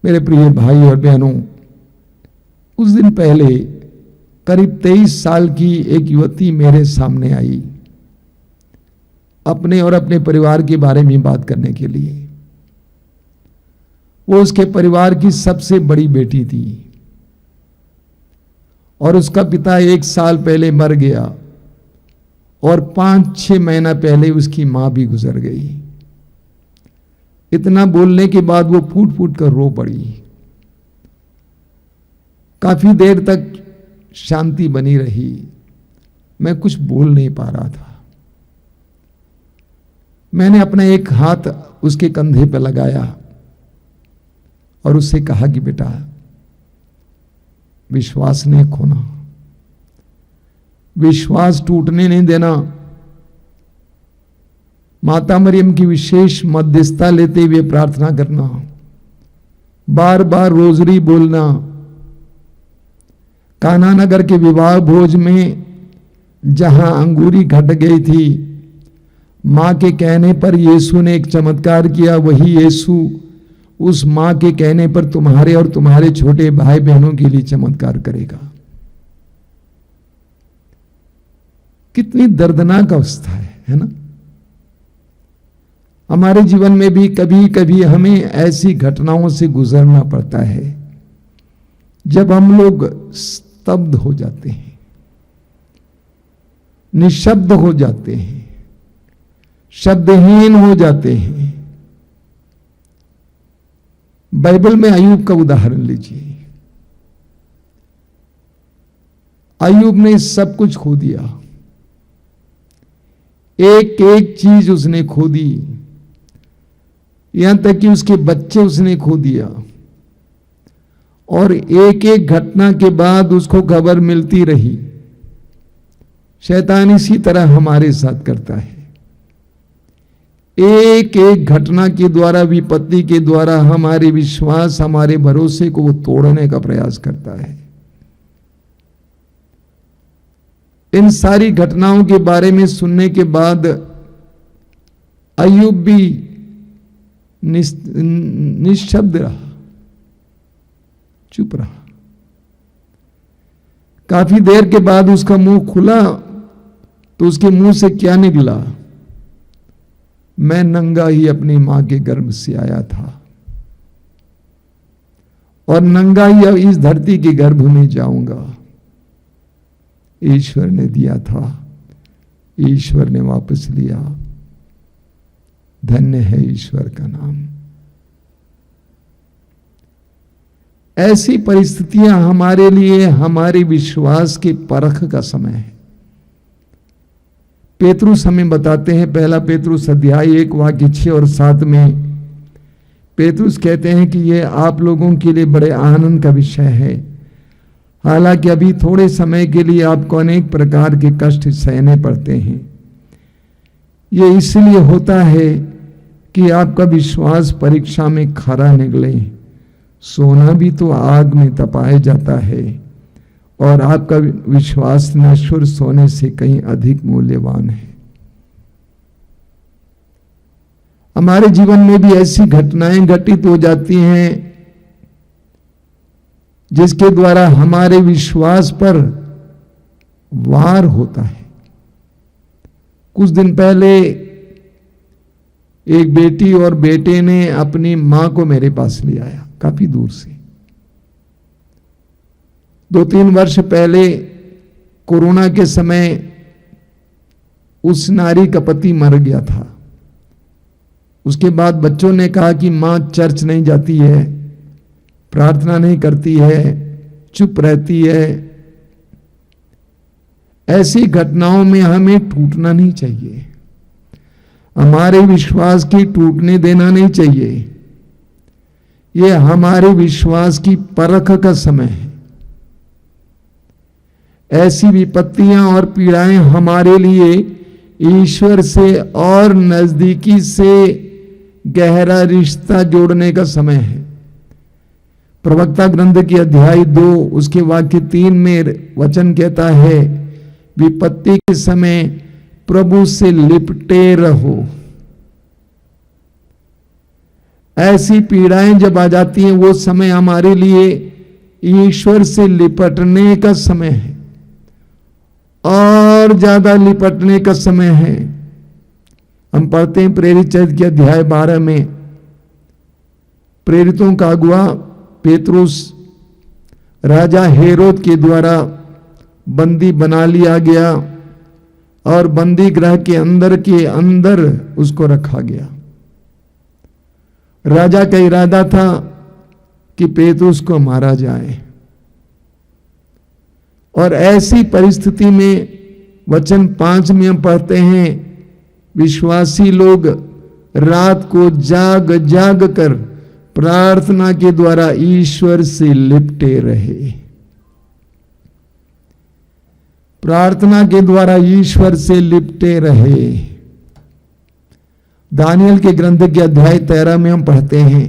मेरे प्रिय भाई और बहनों, कुछ दिन पहले करीब 23 साल की एक युवती मेरे सामने आई अपने और अपने परिवार के बारे में बात करने के लिए। वो उसके परिवार की सबसे बड़ी बेटी थी और उसका पिता 1 साल पहले मर गया और 5-6 महीना पहले उसकी मां भी गुजर गई। इतना बोलने के बाद वो फूट फूट कर रो पड़ी। काफी देर तक शांति बनी रही। मैं कुछ बोल नहीं पा रहा था। मैंने अपना एक हाथ उसके कंधे पर लगाया और उससे कहा कि बेटा, विश्वास नहीं खोना, विश्वास टूटने नहीं देना। माता मरियम की विशेष मध्यस्थता लेते हुए प्रार्थना करना, बार बार रोजरी बोलना। कान्हा नगर के विवाह भोज में जहां अंगूरी घट गई थी, मां के कहने पर यीशु ने एक चमत्कार किया। वही यीशु उस मां के कहने पर तुम्हारे और तुम्हारे छोटे भाई बहनों के लिए चमत्कार करेगा। कितनी दर्दनाक अवस्था है ना। हमारे जीवन में भी कभी कभी हमें ऐसी घटनाओं से गुजरना पड़ता है जब हम लोग स्तब्ध हो जाते हैं, निशब्द हो जाते हैं, शब्दहीन हो जाते हैं। बाइबल में अय्यूब का उदाहरण लीजिए। अय्यूब ने सब कुछ खो दिया, एक एक चीज उसने खो दी, यहां तक कि उसके बच्चे उसने खो दिया। और एक एक घटना के बाद उसको खबर मिलती रही। शैतान इसी तरह हमारे साथ करता है। एक एक घटना के द्वारा, विपत्ति के द्वारा हमारे विश्वास, हमारे भरोसे को वो तोड़ने का प्रयास करता है। इन सारी घटनाओं के बारे में सुनने के बाद अय्यूब भी निशब्द रहा, चुप रहा। काफी देर के बाद उसका मुंह खुला तो उसके मुंह से क्या निकला? मैं नंगा ही अपनी मां के गर्भ से आया था और नंगा ही अब इस धरती के गर्भ में जाऊंगा। ईश्वर ने दिया था, ईश्वर ने वापस लिया। धन्य है ईश्वर का नाम। ऐसी परिस्थितियां हमारे लिए हमारे विश्वास के परख का समय है। पेतरुस हमें बताते हैं, पहला पेतरुस अध्याय 1 वाक्य 6 और 7 में पेतरुस कहते हैं कि यह आप लोगों के लिए बड़े आनंद का विषय है। हालांकि अभी थोड़े समय के लिए आपको अनेक प्रकार के कष्ट सहने पड़ते हैं। यह इसलिए होता है कि आपका विश्वास परीक्षा में खरा निकले। सोना भी तो आग में तपाया जाता है और आपका विश्वास नश्वर सोने से कहीं अधिक मूल्यवान है। हमारे जीवन में भी ऐसी घटनाएं घटित हो जाती हैं जिसके द्वारा हमारे विश्वास पर वार होता है। कुछ दिन पहले एक बेटी और बेटे ने अपनी मां को मेरे पास ले आया, काफी दूर से। 2-3 वर्ष पहले कोरोना के समय उस नारी का पति मर गया था। उसके बाद बच्चों ने कहा कि मां चर्च नहीं जाती है, प्रार्थना नहीं करती है, चुप रहती है। ऐसी घटनाओं में हमें टूटना नहीं चाहिए, हमारे विश्वास की टूटने देना नहीं चाहिए। यह हमारे विश्वास की परख का समय है। ऐसी विपत्तियां और पीड़ाएं हमारे लिए ईश्वर से और नजदीकी से गहरा रिश्ता जोड़ने का समय है। प्रवक्ता ग्रंथ की अध्याय 2 उसके वाक्य 3 में वचन कहता है, विपत्ति के समय प्रभु से लिपटे रहो। ऐसी पीड़ाएं जब आ जाती हैं, वो समय हमारे लिए ईश्वर से लिपटने का समय है, और ज्यादा लिपटने का समय है। हम पढ़ते हैं प्रेरित चरित्र के अध्याय 12 में, प्रेरितों का अगुआ पेतरुस राजा हेरोद के द्वारा बंदी बना लिया गया और बंदी गृह के अंदर उसको रखा गया। राजा का इरादा था कि पेतरुस को मारा जाए, और ऐसी परिस्थिति में वचन 5 में हम पढ़ते हैं, विश्वासी लोग रात को जाग जाग कर प्रार्थना के द्वारा ईश्वर से लिपटे रहे। प्रार्थना के द्वारा ईश्वर से लिपटे रहे। दानियल के ग्रंथ के अध्याय 13 में हम पढ़ते हैं,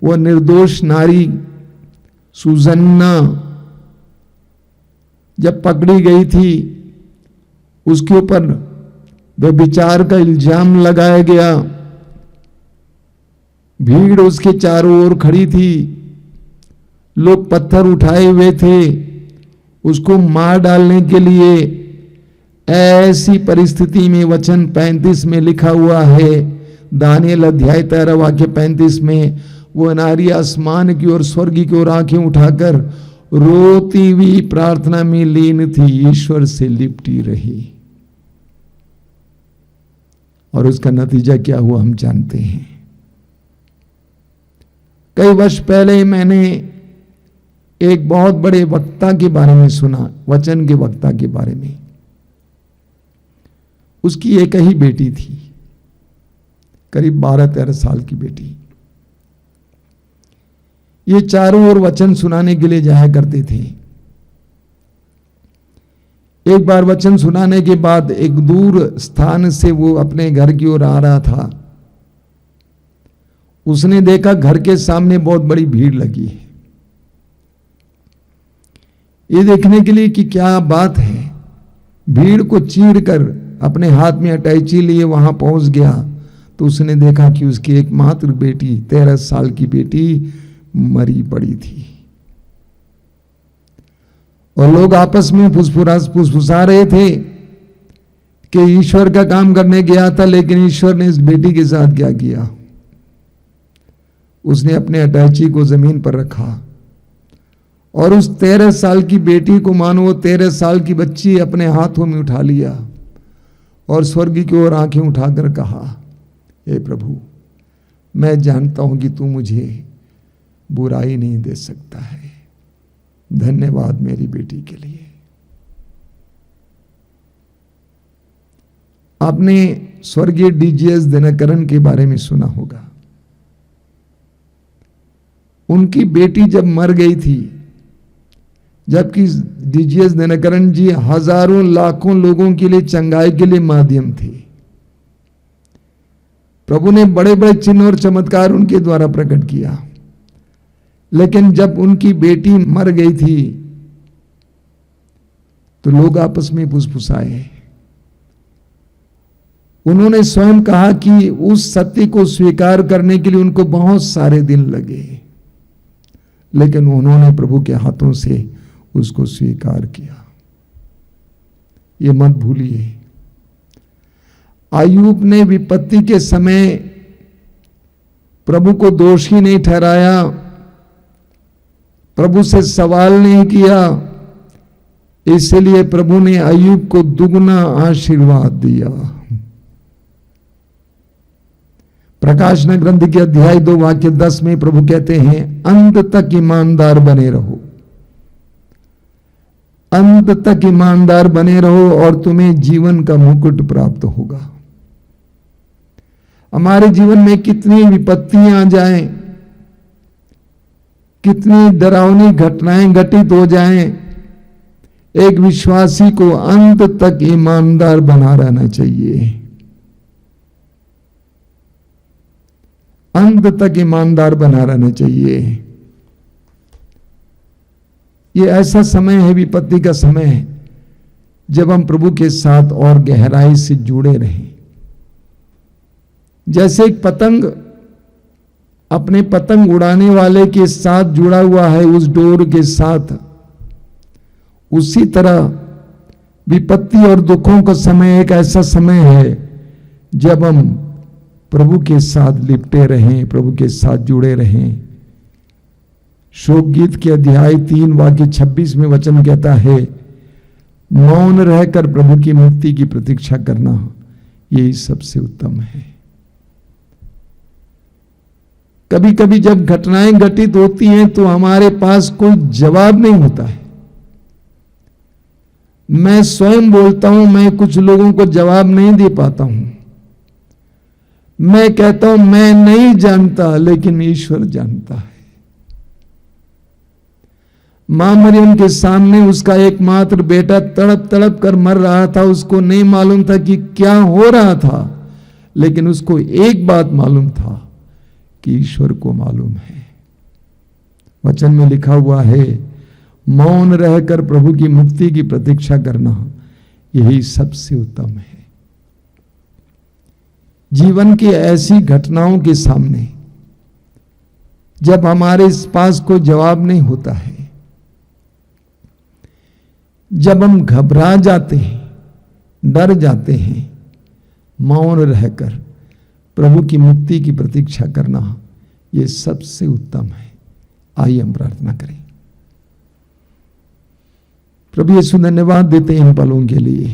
वो निर्दोष नारी सुजन्ना जब पकड़ी गई थी, उसके ऊपर व्यभिचार का इल्जाम लगाया गया। भीड़ उसके चारों ओर खड़ी थी, लोग पत्थर उठाए हुए थे उसको मार डालने के लिए। ऐसी परिस्थिति में वचन 35 में लिखा हुआ है, दानियल अध्याय 13 वाक्य 35 में, वो नारी आसमान की ओर स्वर्ग की ओर आंखें उठाकर रोती हुई प्रार्थना में लीन थी, ईश्वर से लिपटी रही। और उसका नतीजा क्या हुआ हम जानते हैं। कई वर्ष पहले मैंने एक बहुत बड़े वक्ता के बारे में सुना, वचन के वक्ता के बारे में। उसकी एक ही बेटी थी, करीब 12-13 साल की बेटी। ये चारों ओर वचन सुनाने के लिए जाया करते थे। एक बार वचन सुनाने के बाद एक दूर स्थान से वो अपने घर की ओर आ रहा था। उसने देखा घर के सामने बहुत बड़ी भीड़ लगी है। ये देखने के लिए कि क्या बात है, भीड़ को चीर कर अपने हाथ में अटैची लिए वहां पहुंच गया, तो उसने देखा कि उसकी एकमात्र बेटी 13 साल की बेटी मरी पड़ी थी। और लोग आपस में फुसफुसा रहे थे कि ईश्वर का काम करने गया था, लेकिन ईश्वर ने इस बेटी के साथ क्या किया। उसने अपने अटैची को जमीन पर रखा और उस 13 साल की बेटी को, मानो वो 13 साल की बच्ची, अपने हाथों में उठा लिया और स्वर्ग की ओर आंखें उठाकर कहा, हे प्रभु, मैं जानता हूं कि तू मुझे बुराई नहीं दे सकता है। धन्यवाद मेरी बेटी के लिए। आपने स्वर्गीय डीजीएस दिनकरन के बारे में सुना होगा। उनकी बेटी जब मर गई थी, जबकि डीजीएस दिनकरन जी हजारों लाखों लोगों के लिए चंगाई के लिए माध्यम थे। प्रभु ने बड़े बड़े चिन्ह और चमत्कार उनके द्वारा प्रकट किया, लेकिन जब उनकी बेटी मर गई थी तो लोग आपस में फुसफुसाए। उन्होंने स्वयं कहा कि उस सत्य को स्वीकार करने के लिए उनको बहुत सारे दिन लगे, लेकिन उन्होंने प्रभु के हाथों से उसको स्वीकार किया। ये मत भूलिए, अय्यूब ने विपत्ति के समय प्रभु को दोषी नहीं ठहराया, प्रभु से सवाल नहीं किया, इसलिए प्रभु ने अय्यूब को दुगना आशीर्वाद दिया। प्रकाशना ग्रंथ के अध्याय 2 वाक्य 10 में प्रभु कहते हैं, अंत तक ईमानदार बने रहो, अंत तक ईमानदार बने रहो और तुम्हें जीवन का मुकुट प्राप्त होगा। हमारे जीवन में कितनी विपत्तियां आ जाएं, कितनी डरावनी घटनाएं घटित हो जाएं, एक विश्वासी को अंत तक ईमानदार बना रहना चाहिए। अंत तक ईमानदार बना रहना चाहिए। ये ऐसा समय है, विपत्ति का समय है, जब हम प्रभु के साथ और गहराई से जुड़े रहें। जैसे एक पतंग अपने पतंग उड़ाने वाले के साथ जुड़ा हुआ है, उस डोर के साथ। उसी तरह विपत्ति और दुखों का समय एक ऐसा समय है जब हम प्रभु के साथ लिपटे रहें, प्रभु के साथ जुड़े रहें। शोक गीत के अध्याय 3 वाक्य 26 में वचन कहता है, मौन रहकर प्रभु की मुक्ति की प्रतीक्षा करना यही सबसे उत्तम है। कभी कभी जब घटनाएं घटित होती हैं तो हमारे पास कोई जवाब नहीं होता है। मैं स्वयं बोलता हूं, मैं कुछ लोगों को जवाब नहीं दे पाता हूं। मैं कहता हूं मैं नहीं जानता, लेकिन ईश्वर जानता है। मां मरियम के सामने उसका एकमात्र बेटा तड़प तड़प कर मर रहा था। उसको नहीं मालूम था कि क्या हो रहा था, लेकिन उसको एक बात मालूम था कि ईश्वर को मालूम है। वचन में लिखा हुआ है, मौन रहकर प्रभु की मुक्ति की प्रतीक्षा करना यही सबसे उत्तम है। जीवन की ऐसी घटनाओं के सामने जब हमारे पास कोई जवाब नहीं होता है, जब हम घबरा जाते हैं, डर जाते हैं, मौन रहकर प्रभु की मुक्ति की प्रतीक्षा करना यह सबसे उत्तम है। आइए हम प्रार्थना करें। प्रभु यीशु धन्यवाद देते हैं इन पलों के लिए,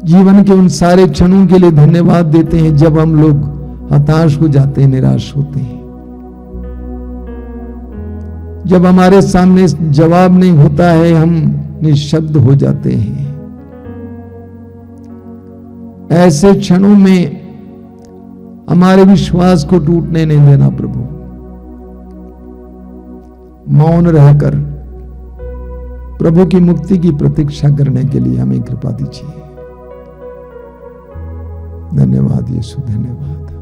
जीवन के उन सारे क्षणों के लिए धन्यवाद देते हैं जब हम लोग हताश हो जाते हैं, निराश होते हैं, जब हमारे सामने जवाब नहीं होता है, हम निशब्द हो जाते हैं। ऐसे क्षणों में हमारे विश्वास को टूटने नहीं देना प्रभु। मौन रहकर प्रभु की मुक्ति की प्रतीक्षा करने के लिए हमें कृपा दीजिए। धन्यवाद यीशु, धन्यवाद।